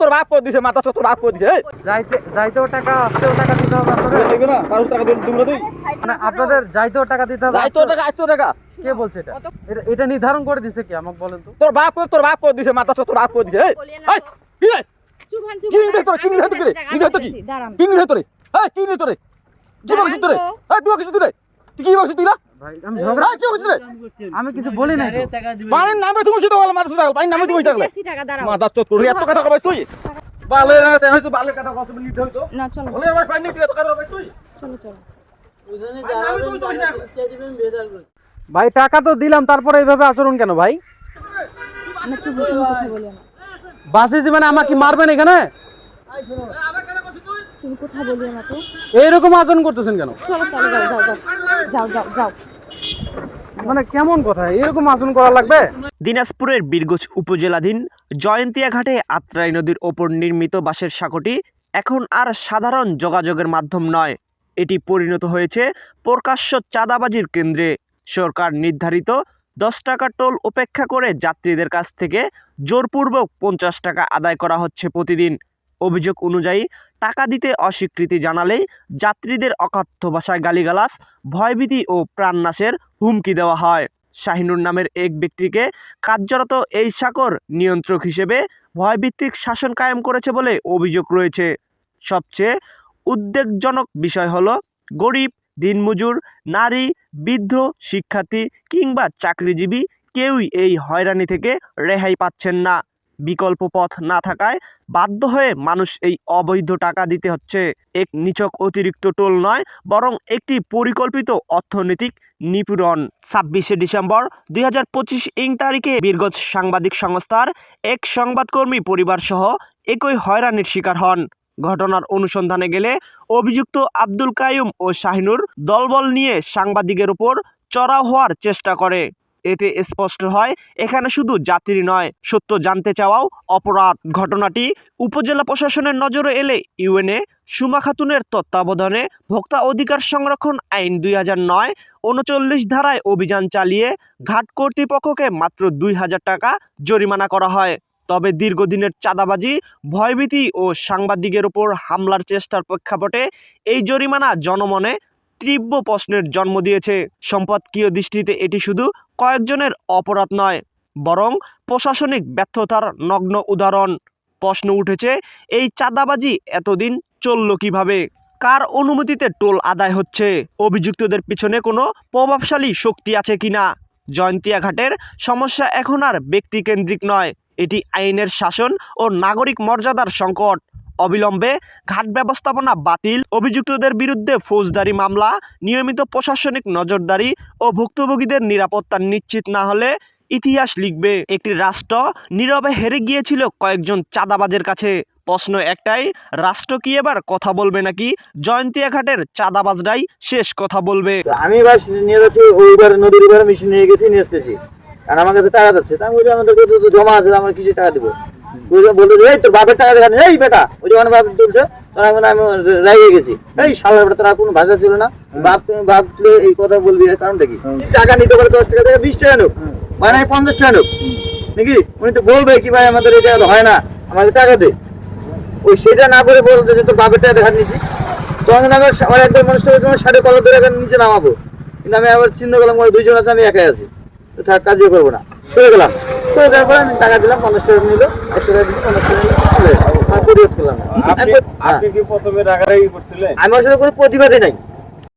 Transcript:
তোর বাপ করে দিছে মাথা তোর বাপ করে দিছে যাইতেও টাকা আসতেও টাকা দিতে হবে আপনাদের দেখবে না কারো টাকা দিন তোমরা তুই মানে আপনাদের যাইতেও টাকা দিতে হবে আসতো টাকা কে বলছে এটা নির্ধারণ করে দিছে কি আমাকে বলেন তো তোর বাপ করে দিছে মাথা তোর বাপ করে দিছে কি রে কি নিতে তোর কি নিতে তোরে কি নিতে তোরে কি নিতে তোরে কি বলছিস তোরে তুই কিছু দিলে তুই কি বলছিস তুই না ভাই আমি ঝগড়া কি বলছিস আমি কিছু বলি নাই তো পানির নামে তুমি শুধু বল মাথা দাও পানির নামে তুমি টাকা মাথা চোট করে এত কথা কইছিস তুই বালের না তেন হইতো বালের কথা কত নিতে হইতো না চলো বলে আমার পানি নিতে এত কথা কইছিস তুই চলো ভাই টাকা তো দিলাম তারপরে এইভাবে আচরণ কেন ভাই না চুপ তুমি কথা বলো না বাসে জীবনে আমাকে মারবেন এখানে তুমি কথা বলি আমাকে এইরকম আচরণ করতেছেন কেন চলো যাও মানে কেমন কথা এরকম আচরণ করা লাগবে দিনাজপুরের বীরগঞ্জ উপজেলাধীন জয়ন্তিয়া ঘাটে আত্রাই নদীর ওপর নির্মিত বাঁশের সাঁকোটি এখন আর সাধারণ যোগাযোগের মাধ্যম নয়, এটি পরিণত হয়েছে প্রকাশ্য চাঁদাবাজির কেন্দ্রে। সরকার নির্ধারিত 10 টাকা টোল উপেক্ষা করে যাত্রীদের কাছ থেকে জোরপূর্বক 50 টাকা আদায় করা হচ্ছে প্রতিদিন। অভিযোগ অনুযায়ী টাকা দিতে অস্বীকৃতি জানালেই যাত্রীদের অকথ্য ভাষায় গালিগালাজ, ভয়ভীতি ও প্রাণনাশের হুমকি দেওয়া হয়। শাহিনুর নামের এক ব্যক্তিকে কার্যরত এই সাঁকোর নিয়ন্ত্রক হিসেবে ভয়ভিত্তিক শাসন কায়েম করেছে বলে অভিযোগ রয়েছে। সবচেয়ে উদ্বেগজনক বিষয় হলো গরিব, দিনমজুর, নারী, বৃদ্ধ, শিক্ষার্থী কিংবা চাকরিজীবী কেউই এই হয়রানি থেকে রেহাই পাচ্ছেন না। বিকল্প পথ না থাকায় বাধ্য হয়ে মানুষ এই অবৈধ টাকা দিতে হচ্ছে। এক নিছক অতিরিক্ত টোল নয়, বরং একটি পরিকল্পিত অর্থনৈতিক নিপীড়ন। 26শে ডিসেম্বর 2025 তারিখে বীরগঞ্জ সাংবাদিক সংস্থার এক সংবাদকর্মী পরিবার সহ একই হয়রানির শিকার হন। ঘটনার অনুসন্ধানে গেলে অভিযুক্ত আব্দুল কাইয়ুম ও শাহিনুর দলবল নিয়ে সাংবাদিকের উপর চড়াও হওয়ার চেষ্টা করে। এতে স্পষ্ট হয় এখানে শুধু যাত্রী নয়, সত্য জানতে চাওয়াও অপরাধ। ঘটনাটি উপজেলা প্রশাসনের নজরে এলে ইউএনএ সুমা খাতুনের তত্ত্বাবধানে ভোক্তা অধিকার সংরক্ষণ আইন 2009 39 ধারায় অভিযান চালিয়ে ঘাট কর্তৃপক্ষকে মাত্র 2000 টাকা জরিমানা করা হয়। তবে দীর্ঘদিনের চাঁদাবাজি, ভয়ভীতি ও সাংবাদিকের উপর হামলার চেষ্টার প্রেক্ষাপটে এই জরিমানা জনমনে তীব্র প্রশ্নের জন্ম দিয়েছে। সম্পাদকীয় দৃষ্টিতে এটি শুধু কয়েকজনের অপরাধ নয়, বরং প্রশাসনিক ব্যর্থতার নগ্ন উদাহরণ। প্রশ্ন উঠেছে, এই চাঁদাবাজি এতদিন চলল কিভাবে? কার অনুমতিতে টোল আদায় হচ্ছে? অভিযুক্তদের পিছনে কোনো প্রভাবশালী শক্তি আছে কিনা? জয়ন্তিয়া ঘাটের সমস্যা এখন আর ব্যক্তিকেন্দ্রিক নয়, এটি আইনের শাসন ও নাগরিক মর্যাদার সংকট। অবিলম্বে ঘাট ব্যবস্থাপনা বাতিল, অভিযুক্তদের বিরুদ্ধে ফৌজদারি মামলা, নিয়মিত প্রশাসনিক নজরদারি ও ভুক্তভোগীদের নিরাপত্তা নিশ্চিত না হলে ইতিহাস লিখবে একটি রাষ্ট্র নীরবে হেরে গিয়েছিল কয়েকজন চাঁদাবাজের কাছে। প্রশ্ন একটাই, রাষ্ট্র কি এবার কথা বলবে নাকি জয়ন্তিয়া ঘাটের চাঁদাবাজরাই শেষ কথা বলবে? আমি বাস নিয়ে যাচ্ছি ওইবার নদীর এবার মেশিন নিয়ে গেছি, নিয়ে আসতেছি, কারণ আমার কাছে টাকা যাচ্ছে। আমি বলছি আমাদের জমা আছে, আমার কিছু টাকা দেবো। বলতে এই তোর বাপের টাকা দেখানি, এই বেটা ওই যখন বাপ তুলছে তখন আমি রাইয়ে গেছি, এই শালার বেটা তারা কোনো ভাষা ছিল না, বাপ তুলে এই কথা বলবি, এর কারণ দেখি টাকা নিতে পারে 10 টাকা থেকে 20 টাকা নোক, মানে 50 টাকা নোক নাকি, উনি তো বলবে কি ভাই আমাদের এই টাকা হয় না, আমাদের টাকা দে। ওই সেটা না করে বলতে যে তোর বাপের টাকা দেখা নিয়েছি, তখন আমি আমার একবার মানুষটাকে তোমার 15.5 ধরে নিচে নামাবো, কিন্তু আমি আবার চিন্তা করলাম দুইজন আছে, আমি একাই আছি, তো থাক কাজও করবো না, সরে গেলাম। সরে যাওয়ার পরে আমি টাকা দিলাম, 50 টাকা নিল, 100 টাকা দিচ্ছি, 50 টাকা নিল, পরিশোধ করলাম। আমি ওর সাথে কোনো প্রতিবাদই নাই।